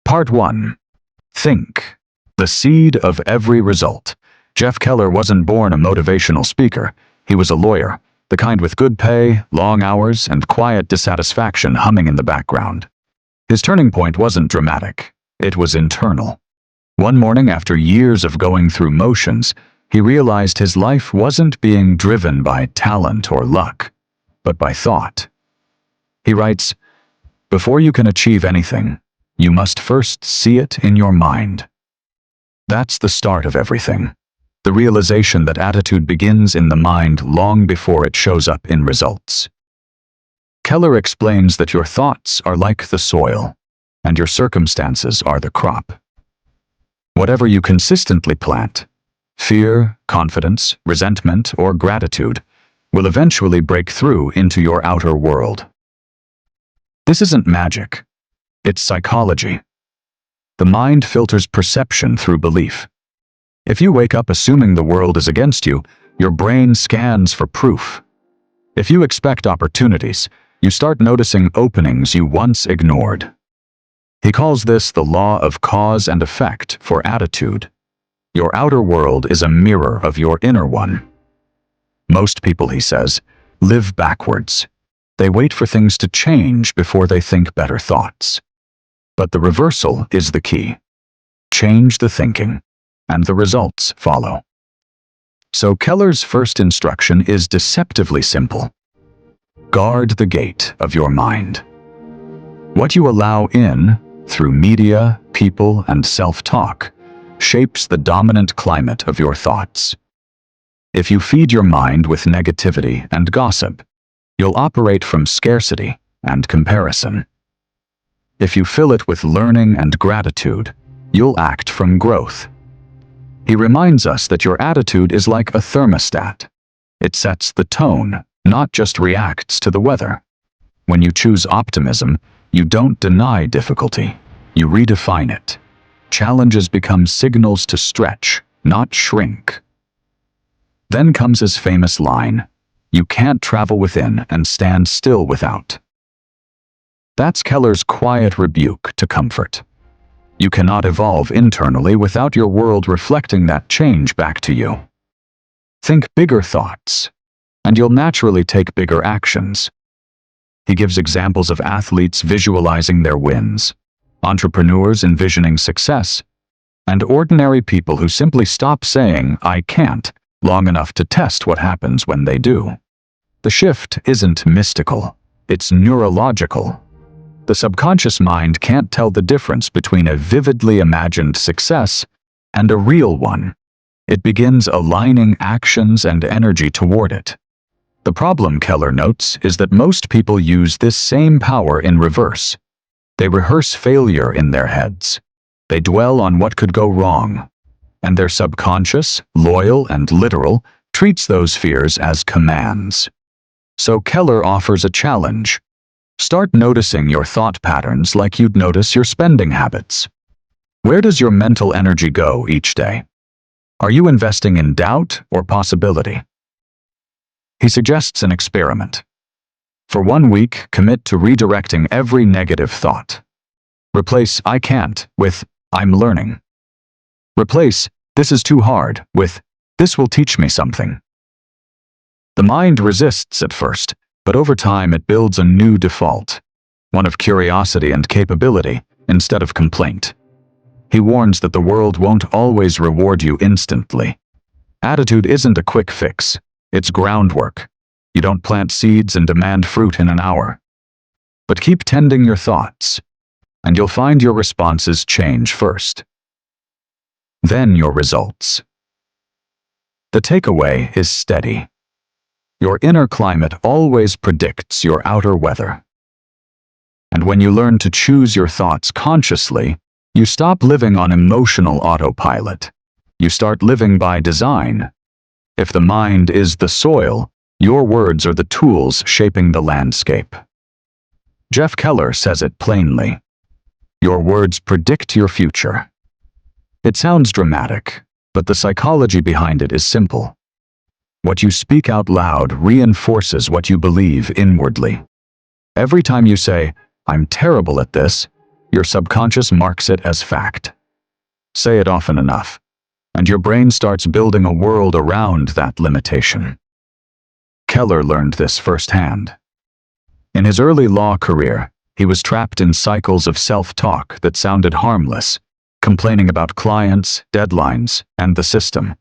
Part 1. Think. The seed of every result. Jeff Keller wasn't born a motivational speaker. He was a lawyer, the kind with good pay, long hours, and quiet dissatisfaction humming in the background. His turning point wasn't dramatic. It was internal. One morning, after years of going through motions, he realized his life wasn't being driven by talent or luck, but by thought. He writes, "Before you can achieve anything, you must first see it in your mind." That's the start of everything. The realization that attitude begins in the mind long before it shows up in results. Keller explains that your thoughts are like the soil, and your circumstances are the crop. Whatever you consistently plant, fear, confidence, resentment, or gratitude, will eventually break through into your outer world. This isn't magic. It's psychology. The mind filters perception through belief. If you wake up assuming the world is against you, your brain scans for proof. If you expect opportunities, you start noticing openings you once ignored. He calls this the law of cause and effect for attitude. Your outer world is a mirror of your inner one. Most people, he says, live backwards. They wait for things to change before they think better thoughts. But the reversal is the key. Change the thinking, and the results follow. So Keller's first instruction is deceptively simple. Guard the gate of your mind. What you allow in, through media, people, and self-talk, shapes the dominant climate of your thoughts. If you feed your mind with negativity and gossip, you'll operate from scarcity and comparison. If you fill it with learning and gratitude, you'll act from growth. He reminds us that your attitude is like a thermostat. It sets the tone, not just reacts to the weather. When you choose optimism, you don't deny difficulty. You redefine it. Challenges become signals to stretch, not shrink. Then comes his famous line, "You can't travel within and stand still without." That's Keller's quiet rebuke to comfort. You cannot evolve internally without your world reflecting that change back to you. Think bigger thoughts, and you'll naturally take bigger actions. He gives examples of athletes visualizing their wins, entrepreneurs envisioning success, and ordinary people who simply stop saying, "I can't," long enough to test what happens when they do. The shift isn't mystical, it's neurological. The subconscious mind can't tell the difference between a vividly imagined success and a real one. It begins aligning actions and energy toward it. The problem, Keller notes, is that most people use this same power in reverse. They rehearse failure in their heads. They dwell on what could go wrong. And their subconscious, loyal and literal, treats those fears as commands. So Keller offers a challenge. Start noticing your thought patterns like you'd notice your spending habits. Where does your mental energy go each day? Are you investing in doubt or possibility? He suggests an experiment. For 1 week, commit to redirecting every negative thought. Replace "I can't" with "I'm learning." Replace "this is too hard" with "this will teach me something." The mind resists at first, but over time it builds a new default, one of curiosity and capability instead of complaint. He warns that the world won't always reward you instantly. Attitude isn't a quick fix. It's groundwork. You don't plant seeds and demand fruit in an hour. But keep tending your thoughts, and you'll find your responses change first. Then your results. The takeaway is steady. Your inner climate always predicts your outer weather. And when you learn to choose your thoughts consciously, you stop living on emotional autopilot. You start living by design. If the mind is the soil, your words are the tools shaping the landscape. Jeff Keller says it plainly. Your words predict your future. It sounds dramatic, but the psychology behind it is simple. What you speak out loud reinforces what you believe inwardly. Every time you say, "I'm terrible at this," your subconscious marks it as fact. Say it often enough, and your brain starts building a world around that limitation. Keller learned this firsthand. In his early law career, he was trapped in cycles of self-talk that sounded harmless, complaining about clients, deadlines, and the system.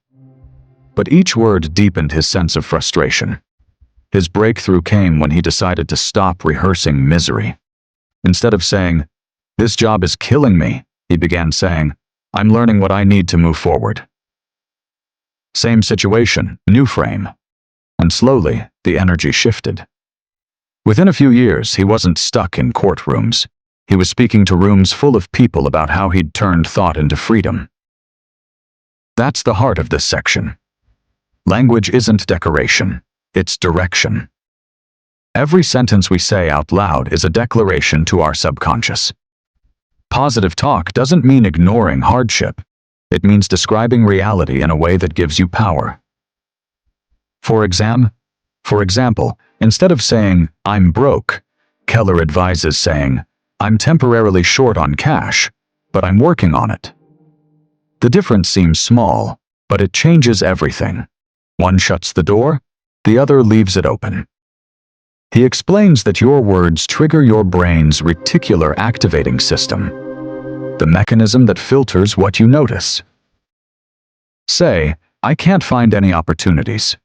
But each word deepened his sense of frustration. His breakthrough came when he decided to stop rehearsing misery. Instead of saying, "This job is killing me," he began saying, "I'm learning what I need to move forward." Same situation, new frame. And slowly, the energy shifted. Within a few years, he wasn't stuck in courtrooms. He was speaking to rooms full of people about how he'd turned thought into freedom. That's the heart of this section. Language isn't decoration, it's direction. Every sentence we say out loud is a declaration to our subconscious. Positive talk doesn't mean ignoring hardship. It means describing reality in a way that gives you power. For example, instead of saying, "I'm broke," Keller advises saying, "I'm temporarily short on cash, but I'm working on it." The difference seems small, but it changes everything. One shuts the door, the other leaves it open. He explains that your words trigger your brain's reticular activating system, the mechanism that filters what you notice. Say, "I can't find any opportunities,"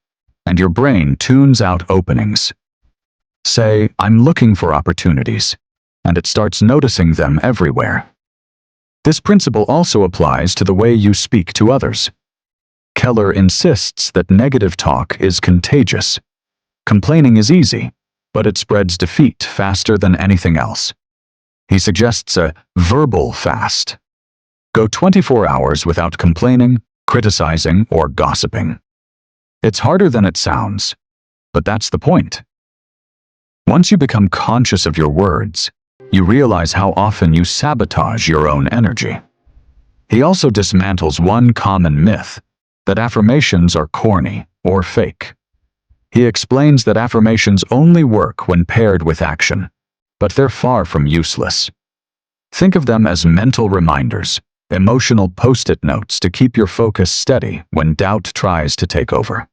and your brain tunes out openings. Say, "I'm looking for opportunities," and it starts noticing them everywhere. This principle also applies to the way you speak to others. Keller insists that negative talk is contagious. Complaining is easy, but it spreads defeat faster than anything else. He suggests a verbal fast. Go 24 hours without complaining, criticizing, or gossiping. It's harder than it sounds, but that's the point. Once you become conscious of your words, you realize how often you sabotage your own energy. He also dismantles one common myth, that affirmations are corny or fake. He explains that affirmations only work when paired with action, but they're far from useless. Think of them as mental reminders, emotional post-it notes to keep your focus steady when doubt tries to take over.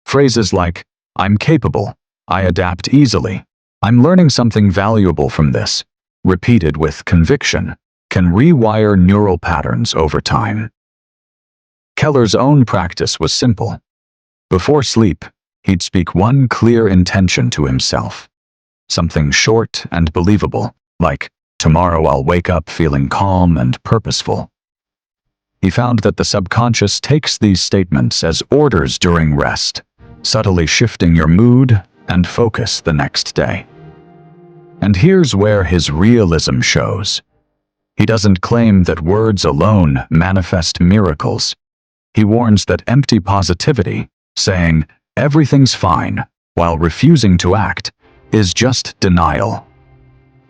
Phrases like, "I'm capable," "I adapt easily," "I'm learning something valuable from this," repeated with conviction, can rewire neural patterns over time. Keller's own practice was simple. Before sleep, he'd speak one clear intention to himself. Something short and believable, like, "Tomorrow I'll wake up feeling calm and purposeful." He found that the subconscious takes these statements as orders during rest, subtly shifting your mood and focus the next day. And here's where his realism shows. He doesn't claim that words alone manifest miracles. He warns that empty positivity, saying, "everything's fine," while refusing to act, is just denial.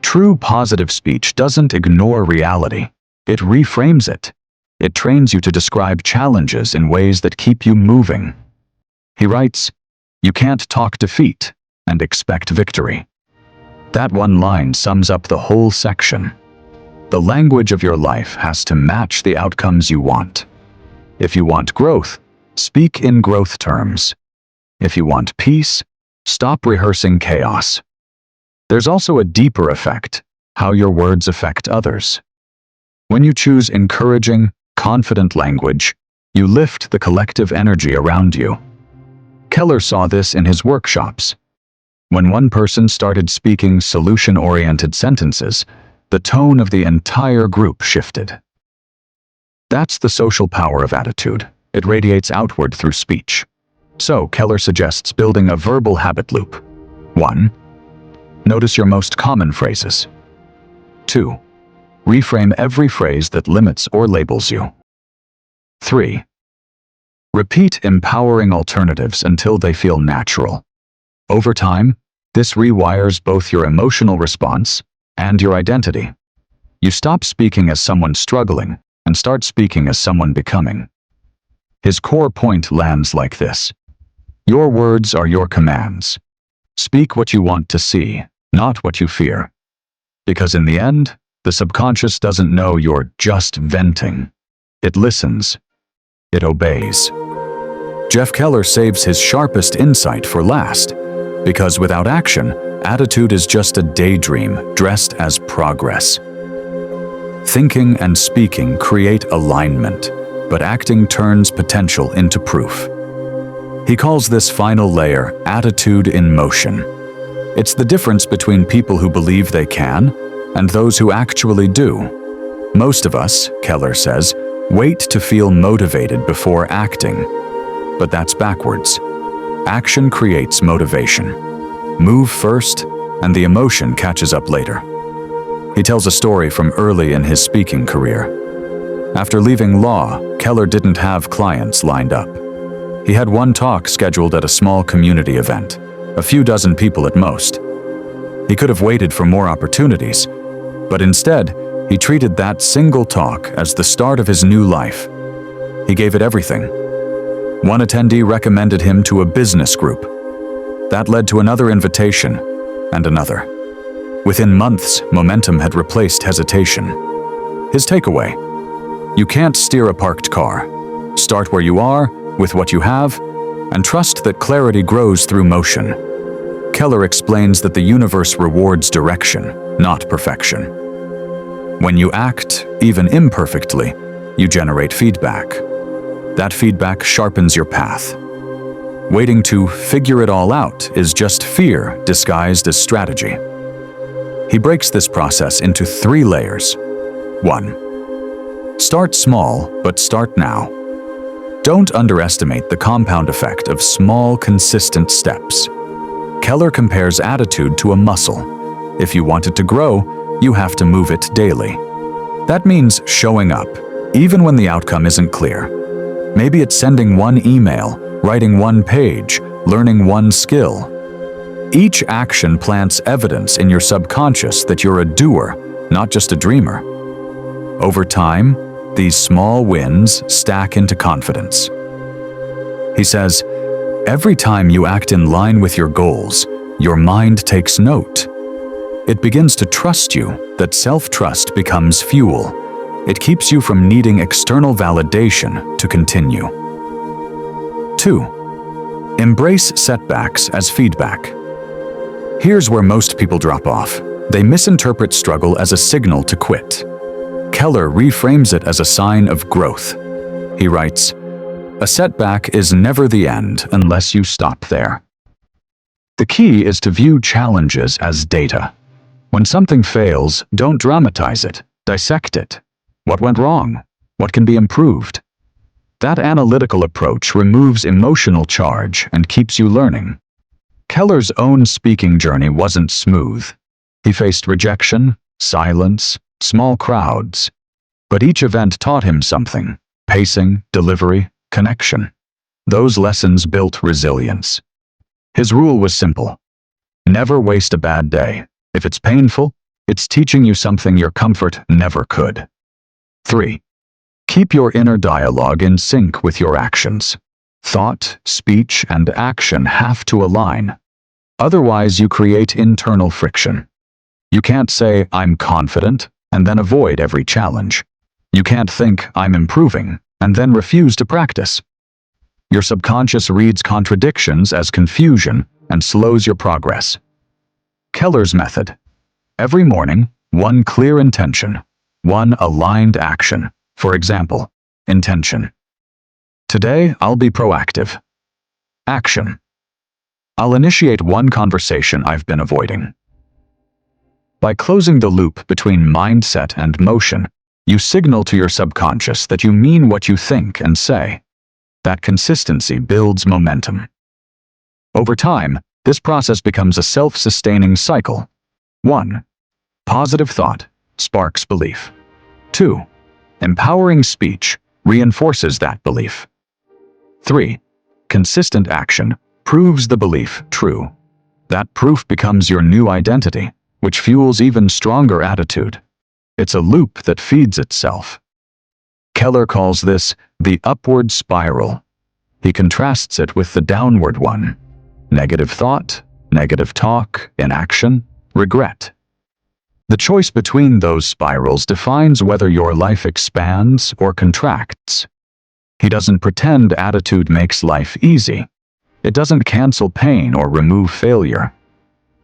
True positive speech doesn't ignore reality. It reframes it. It trains you to describe challenges in ways that keep you moving. He writes, "You can't talk defeat and expect victory." That one line sums up the whole section. The language of your life has to match the outcomes you want. If you want growth, speak in growth terms. If you want peace, stop rehearsing chaos. There's also a deeper effect, how your words affect others. When you choose encouraging, confident language, you lift the collective energy around you. Keller saw this in his workshops. When one person started speaking solution-oriented sentences, the tone of the entire group shifted. That's the social power of attitude. It radiates outward through speech. So, Keller suggests building a verbal habit loop. 1. Notice your most common phrases. 2. Reframe every phrase that limits or labels you. 3. Repeat empowering alternatives until they feel natural. Over time, this rewires both your emotional response and your identity. You stop speaking as someone struggling and start speaking as someone becoming. His core point lands like this. Your words are your commands. Speak what you want to see, not what you fear. Because in the end, The subconscious doesn't know you're just venting. It listens. It obeys. Jeff Keller saves his sharpest insight for last, because without action, attitude is just a daydream dressed as progress. Thinking and speaking create alignment, but acting turns potential into proof. He calls this final layer attitude in motion. It's the difference between people who believe they can and those who actually do. Most of us, Keller says, wait to feel motivated before acting. But that's backwards. Action creates motivation. Move first, and the emotion catches up later. He tells a story from early in his speaking career. After leaving law, Keller didn't have clients lined up. He had one talk scheduled at a small community event, a few dozen people at most. He could have waited for more opportunities, but instead, he treated that single talk as the start of his new life. He gave it everything. One attendee recommended him to a business group. That led to another invitation, and another. Within months, momentum had replaced hesitation. His takeaway: you can't steer a parked car. Start where you are, with what you have, and trust that clarity grows through motion. Keller explains that the universe rewards direction, not perfection. When you act, even imperfectly, you generate feedback. That feedback sharpens your path. Waiting to figure it all out is just fear disguised as strategy. He breaks this process into 3 layers. 1. Start small, but start now. Don't underestimate the compound effect of small, consistent steps. Keller compares attitude to a muscle. If you want it to grow, you have to move it daily. That means showing up, even when the outcome isn't clear. Maybe it's sending one email, writing one page, learning one skill. Each action plants evidence in your subconscious that you're a doer, not just a dreamer. Over time, these small wins stack into confidence. He says, every time you act in line with your goals, your mind takes note. It begins to trust you, that self-trust becomes fuel. It keeps you from needing external validation to continue. 2. Embrace setbacks as feedback. Here's where most people drop off. They misinterpret struggle as a signal to quit. Keller reframes it as a sign of growth. He writes, a setback is never the end unless you stop there. The key is to view challenges as data. When something fails, don't dramatize it, dissect it. What went wrong? What can be improved? That analytical approach removes emotional charge and keeps you learning. Keller's own speaking journey wasn't smooth. He faced rejection, silence, small crowds. But each event taught him something: pacing, delivery, connection. Those lessons built resilience. His rule was simple: never waste a bad day. If it's painful, it's teaching you something your comfort never could. 3. Keep your inner dialogue in sync with your actions. Thought, speech, and action have to align. Otherwise, you create internal friction. You can't say, I'm confident, and then avoid every challenge. You can't think, I'm improving, and then refuse to practice. Your subconscious reads contradictions as confusion and slows your progress. Keller's method: every morning, one clear intention, one aligned action. For example, intention: today I'll be proactive. Action: I'll initiate one conversation I've been avoiding. By closing the loop between mindset and motion, you signal to your subconscious that you mean what you think and say. That consistency builds momentum. Over time, this process becomes a self-sustaining cycle. 1. Positive thought sparks belief. 2. Empowering speech reinforces that belief. 3. Consistent action proves the belief true. That proof becomes your new identity, which fuels even stronger attitude. It's a loop that feeds itself. Keller calls this the upward spiral. He contrasts it with the downward one: negative thought, negative talk, inaction, regret. The choice between those spirals defines whether your life expands or contracts. He doesn't pretend attitude makes life easy. It doesn't cancel pain or remove failure.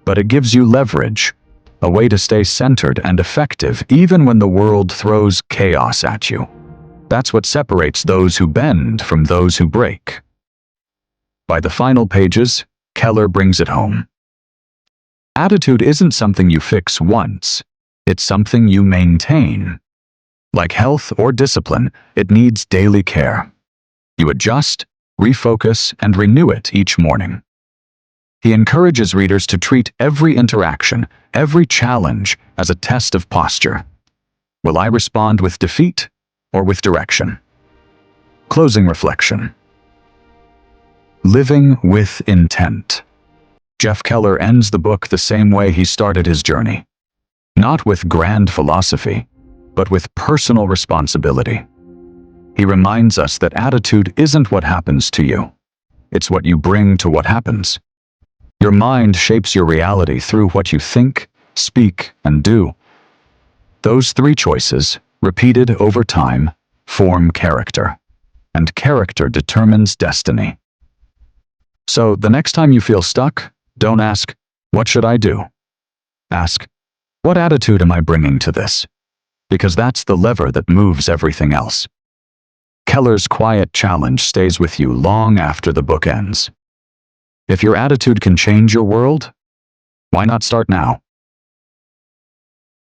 But it gives you leverage, a way to stay centered and effective even when the world throws chaos at you. That's what separates those who bend from those who break. By the final pages, Keller brings it home. Attitude isn't something you fix once. It's something you maintain. Like health or discipline, it needs daily care. You adjust, refocus, and renew it each morning. He encourages readers to treat every interaction, every challenge, as a test of posture. Will I respond with defeat or with direction? Closing reflection. Living with intent. Jeff Keller ends the book the same way he started his journey. Not with grand philosophy, but with personal responsibility. He reminds us that attitude isn't what happens to you. It's what you bring to what happens. Your mind shapes your reality through what you think, speak, and do. Those three choices, repeated over time, form character. And character determines destiny. So, the next time you feel stuck, don't ask, "What should I do?" Ask, "What attitude am I bringing to this?" Because that's the lever that moves everything else. Keller's quiet challenge stays with you long after the book ends. If your attitude can change your world, why not start now?